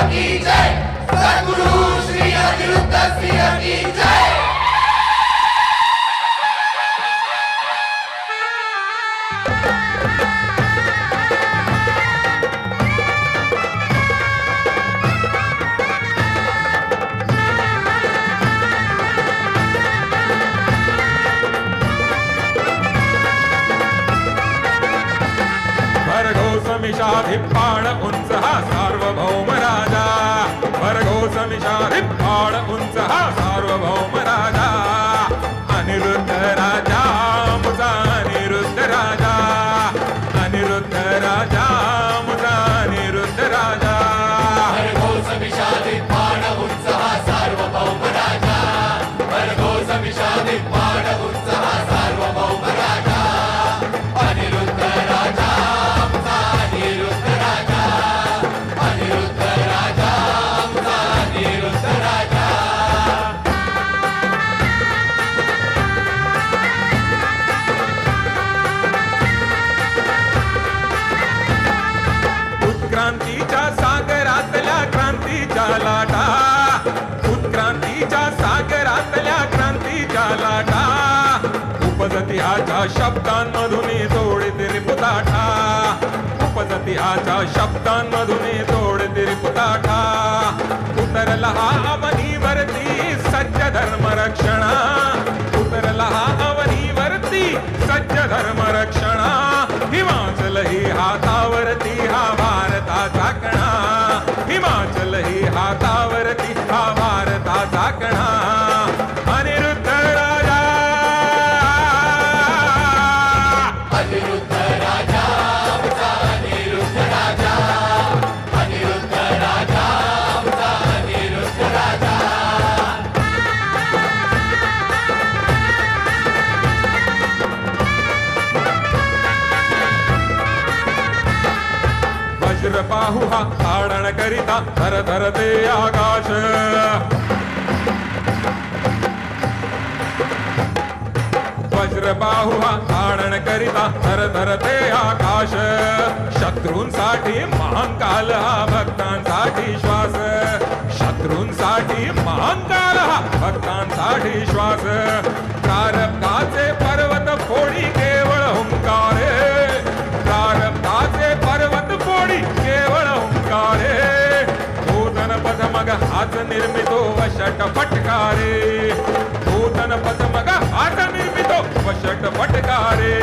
की जय, सद्गुरु श्री अनिरुद्ध सिंह की जय। समिषाधिपाण उंच हा सार्वभौम राजा, भरघोष समिषाधिपाण उंच हा सार्वभौम राजा, अनिरुद्ध राजा मुझा अनिरुद्ध राजा, अनिरुद्ध राजा मुझा अनिरुद्ध राजा। भरघोष समिषाधिपाण उंच हा सार्वभौम राजा, भरघोष समिषाधिपाण उंच हा सार्वभौम राजा, अनिरुद्ध राजा उत्क्रांतीच्या सागरातल्या क्रांतीच्या लाटा, उत्क्रांतीच्या सागरातल्या क्रांतीच्या लाटा, उपजती ह्याच्या शब्दांमधून तोडते रिपुताठा, उपजती ह्याच्या शब्दांमधून तोडते रिपुताठा, उतरला हा अवनीवरती सज्ज धर्मरक्षणा, उतरला हा अवनीवरती सज्ज धर्मरक्षणा, हिमाचल ही हातावरती हा भारताचा कणा, हिमाचल ही हातावरती हा भारताचा कणा, अनिरुद्ध राजा, अनिरुद्ध राजा मुझा अनिरुद्ध राजा, अनिरुद्ध राजा मुझा अनिरुद्ध राजा। वज्रबाहु हा ताडण करिता धर धरते आकाश, वज्रबाहु हा ताडण करिता धर धरते आकाश, शत्रूंसाठी महाकाल हा भक्तांसाठी श्वास, शत्रूंसाठी महाकाल हा भक्तांसाठी श्वास, प्रारब्धाचे पर्वत फोडी केवळ हुंकारे, प्रारब्धाचे पर्वत फोडी केवळ हुंकारे, नूतन पद मग हात निर्मितो वशट फटकारे, नूतन पद मग हात निर्मितो वशट फटकारे,